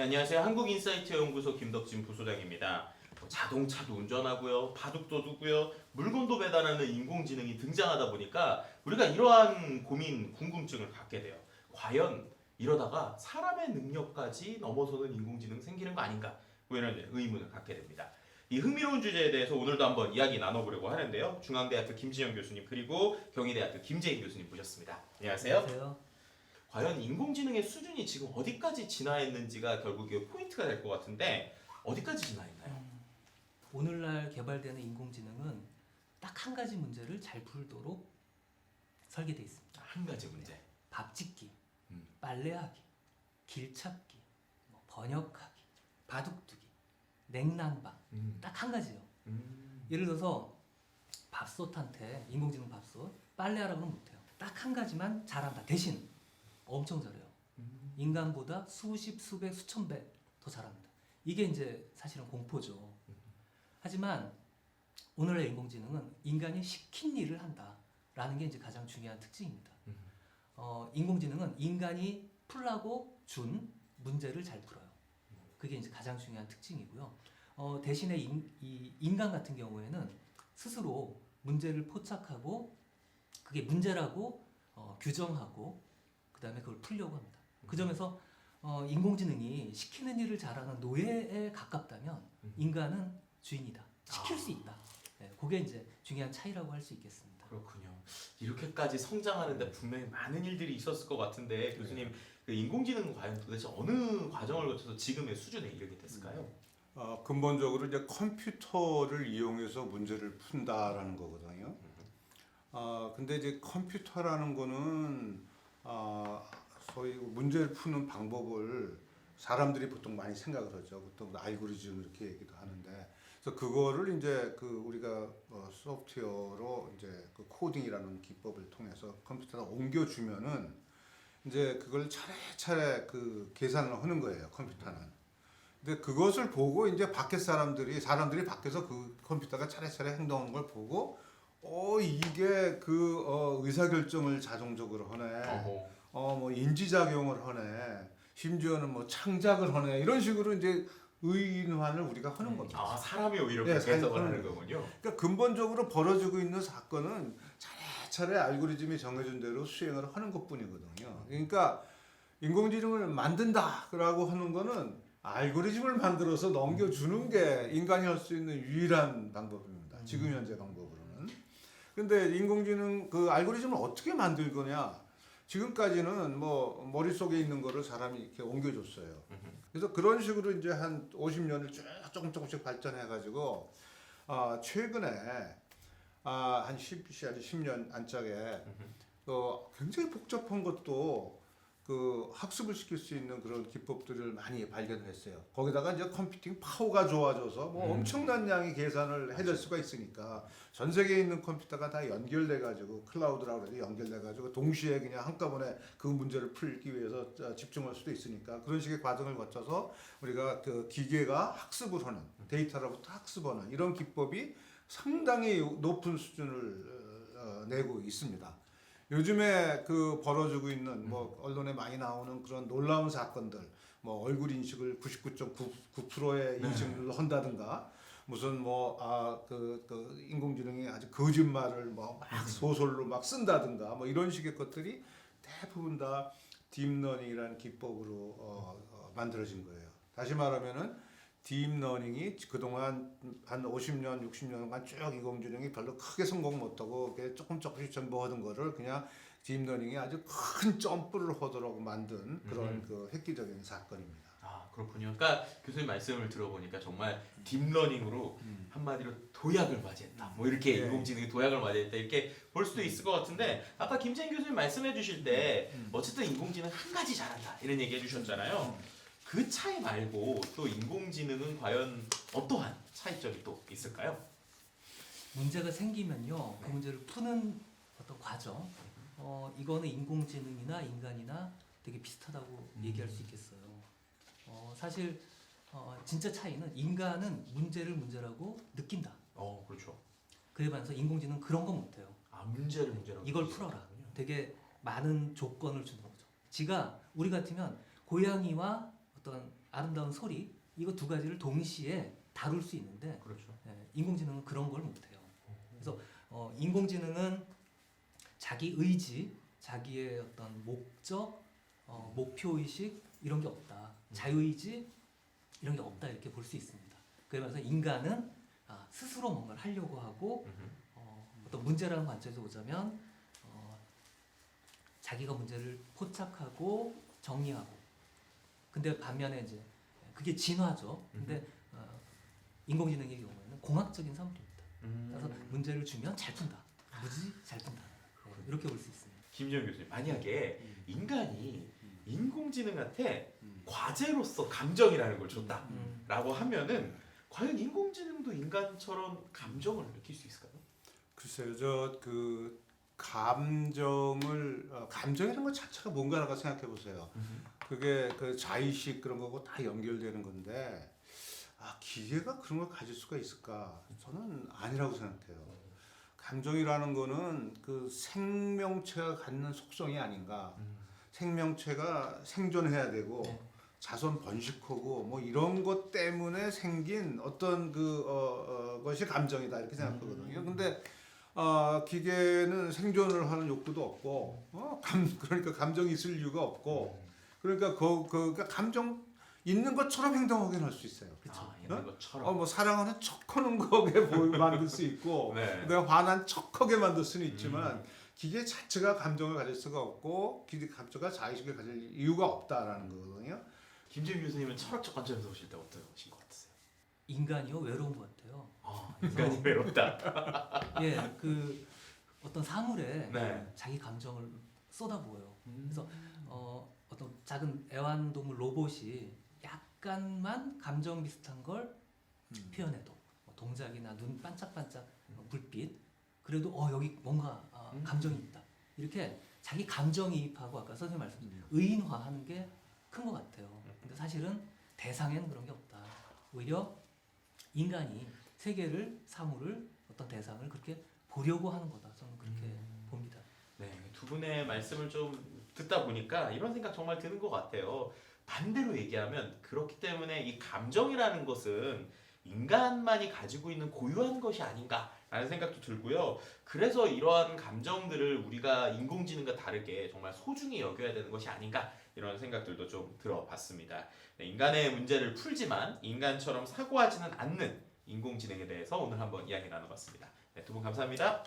네, 안녕하세요. 한국인사이트 연구소 김덕진 부소장입니다. 자동차도 운전하고요, 바둑도 두고요, 물건도 배달하는 인공지능이 등장하다 보니까 우리가 이러한 고민, 궁금증을 갖게 돼요. 과연 이러다가 사람의 능력까지 넘어서는 인공지능 생기는 거 아닌가? 뭐 이런 의문을 갖게 됩니다. 이 흥미로운 주제에 대해서 오늘도 한번 이야기 나눠보려고 하는데요. 중앙대학교 김지영 교수님 그리고 경희대학교 김재인 교수님 모셨습니다. 안녕하세요. 안녕하세요. 과연 인공지능의 수준이 지금 어디까지 진화했는지가 결국에 포인트가 될 것 같은데 어디까지 진화했나요? 오늘날 개발되는 인공지능은 딱 한 가지 문제를 잘 풀도록 설계되어 있습니다. 한 가지 문제. 밥 짓기, 음. 빨래하기, 길 찾기, 번역하기, 바둑 두기, 냉난방. 딱 한 가지요. 예를 들어서 밥솥한테 인공지능 밥솥 빨래하라고 하면 못해요. 딱 한 가지만 잘한다. 대신 엄청 잘해요. 인간보다 수십, 수백, 수천 배 더 잘합니다. 이게 이제 사실은 공포죠. 하지만 오늘의 인공지능은 인간이 시킨 일을 한다라는 게 이제 가장 중요한 특징입니다. 인공지능은 인간이 풀라고 준 문제를 잘 풀어요. 그게 이제 가장 중요한 특징이고요. 대신에 이 인간 같은 경우에는 스스로 문제를 포착하고 그게 문제라고 규정하고 그 다음에 그걸 풀려고 합니다. 그 점에서 인공지능이 시키는 일을 잘하는 노예에 가깝다면 인간은 주인이다. 시킬 수 있다. 네, 그게 이제 중요한 차이라고 할 수 있겠습니다. 그렇군요. 이렇게까지 성장하는데 분명히 많은 일들이 있었을 것 같은데 교수님 그 인공지능은 과연 도대체 어느 과정을 거쳐서 지금의 수준에 이르게 됐을까요? 근본적으로 이제 컴퓨터를 이용해서 문제를 푼다라는 거거든요. 근데 이제 컴퓨터라는 거는 소위 문제를 푸는 방법을 사람들이 보통 많이 생각을 하죠. 보통 알고리즘 이렇게 얘기도 하는데, 그래서 그거를 이제 그 우리가 소프트웨어로 이제 그 코딩이라는 기법을 통해서 컴퓨터에다 옮겨주면은 이제 그걸 차례차례 그 계산을 하는 거예요. 컴퓨터는. 근데 그것을 보고 이제 밖에 사람들이 밖에서 그 컴퓨터가 차례차례 행동하는 걸 보고 이게 그 의사결정을 자동적으로 하네. 뭐 인지작용을 하네. 심지어는 뭐 창작을 하네. 이런 식으로 이제 의인화를 우리가 하는 겁니다. 사람이 오히려 네, 그렇게 해석을 하는 하는 거군요. 그러니까 근본적으로 벌어지고 있는 사건은 차례차례 알고리즘이 정해준 대로 수행을 하는 것뿐이거든요. 그러니까 인공지능을 만든다라고 하는 거는 알고리즘을 만들어서 넘겨주는 게 인간이 할 수 있는 유일한 방법입니다. 지금 현재 방법으로는. 근데 인공지능 그 알고리즘을 어떻게 만들 거냐? 지금까지는 뭐 머릿속에 있는 거를 사람이 이렇게 옮겨줬어요. 그래서 그런 식으로 이제 한 50년을 쭉 조금씩 발전해가지고 최근에 한 10년 안짝에 굉장히 복잡한 것도 그 학습을 시킬 수 있는 그런 기법들을 많이 발견했어요. 거기다가 이제 컴퓨팅 파워가 좋아져서 뭐 엄청난 양의 계산을 해낼 수가 있으니까 전 세계에 있는 컴퓨터가 다 연결돼 가지고 클라우드라고 해서 연결돼 가지고 동시에 그냥 한꺼번에 그 문제를 풀기 위해서 집중할 수도 있으니까 그런 식의 과정을 거쳐서 우리가 그 기계가 학습을 하는 데이터로부터 학습하는 이런 기법이 상당히 높은 수준을 내고 있습니다. 요즘에 그 벌어지고 있는 뭐 언론에 많이 나오는 그런 놀라운 사건들, 뭐 얼굴 인식을 99.9%의 인식을 한다든가, 무슨 뭐 그 인공지능이 아주 거짓말을 뭐 막 소설로 막 쓴다든가, 뭐 이런 식의 것들이 대부분 다 딥러닝이라는 기법으로 만들어진 거예요. 다시 말하면은 딥러닝이 그동안 한 50년, 60년간 쭉 인공지능이 별로 크게 성공 못하고 조금씩 정보하던 거를 그냥 딥러닝이 아주 큰 점프를 하도록 만든 그런 그 획기적인 사건입니다. 그렇군요. 그러니까 교수님 말씀을 들어보니까 정말 딥러닝으로 한마디로 도약을 맞이했다. 뭐 이렇게 인공지능이 도약을 맞이했다 이렇게 볼 수도 있을 것 같은데 아까 김재인 교수님 말씀해 주실 때 어쨌든 인공지능 한 가지 잘한다 이런 얘기 해주셨잖아요. 그 차이 말고 또 인공지능은 과연 어떠한 차이점이 또 있을까요? 문제가 생기면요, 그 문제를 푸는 어떤 과정, 이거는 인공지능이나 인간이나 되게 비슷하다고 얘기할 수 있겠어요. 사실 진짜 차이는 인간은 문제를 문제라고 느낀다. 그렇죠. 그에 반해서 인공지능은 그런 거 못해요. 문제를 문제라고. 이걸 풀어라. 되게 많은 조건을 주는 거죠. 우리 같으면 고양이와 어떤 아름다운 소리 이거 두 가지를 동시에 다룰 수 있는데 그렇죠. 인공지능은 그런 걸 못해요. 그래서 인공지능은 자기 의지, 자기의 어떤 목적, 목표 의식 이런 게 없다. 자유의지 이런 게 없다 이렇게 볼 수 있습니다. 그러면서 인간은 스스로 뭔가를 하려고 하고 어떤 문제라는 관점에서 보자면 자기가 문제를 포착하고 정리하고 근데 반면에 이제 그게 진화죠. 근데 인공지능의 경우에는 공학적인 사물입니다. 그래서 문제를 주면 잘 푼다. 무지 잘 푼다. 이렇게 볼 수 있습니다. 김지영 교수님, 만약에 인간이 인공지능한테 과제로서 감정이라는 걸 줬다라고 하면은 과연 인공지능도 인간처럼 감정을 느낄 수 있을까요? 글쎄요, 저 그 감정이라는 것 자체가 뭔가라고 생각해 보세요. 그게 그 자의식 그런 거고 다 연결되는 건데 기계가 그런 걸 가질 수가 있을까? 저는 아니라고 생각해요. 감정이라는 거는 그 생명체가 갖는 속성이 아닌가. 생명체가 생존해야 되고 네. 자손 번식하고 뭐 이런 것 때문에 생긴 어떤 것이 감정이다 이렇게 생각하거든요. 근데 기계는 생존을 하는 욕구도 없고 그러니까 감정이 있을 이유가 없고 그러니까 그러니까 감정 있는 것처럼 행동하게 할 수 있어요. 그렇죠. 있는 것처럼. 뭐 사랑하는 척하는 거게 만들 수 있고 네. 내가 화난 척하게 만들 수는 있지만 기계 자체가 감정을 가질 수가 없고 기계 자체가 자의식을 가질 이유가 없다라는 거거든요. 김지영 교수님은 철학적 관점에서 보실 때 어떠신 것 같으세요? 인간이요 외로운 것 같아요. 인간이 외롭다. 예, 그 어떤 사물에 네. 자기 감정을 쏟아부어요. 그래서 어떤 작은 애완동물 로봇이 약간만 감정 비슷한 걸 표현해도 뭐 동작이나 눈 반짝반짝 불빛 그래도 여기 뭔가 감정이 있다. 이렇게 자기 감정이입하고 아까 선생님 말씀 의인화하는 게 큰 것 같아요. 근데 사실은 대상에는 그런 게 없다. 오히려 인간이 세계를 사물을 어떤 대상을 그렇게 보려고 하는 거다. 저는 그렇게 봅니다. 네, 두 분의 말씀을 좀 듣다 보니까 이런 생각 정말 드는 것 같아요. 반대로 얘기하면 그렇기 때문에 이 감정이라는 것은 인간만이 가지고 있는 고유한 것이 아닌가라는 생각도 들고요. 그래서 이러한 감정들을 우리가 인공지능과 다르게 정말 소중히 여겨야 되는 것이 아닌가 이런 생각들도 좀 들어봤습니다. 네, 인간의 문제를 풀지만 인간처럼 사고하지는 않는 인공지능에 대해서 오늘 한번 이야기 나눠봤습니다. 네, 두 분 감사합니다.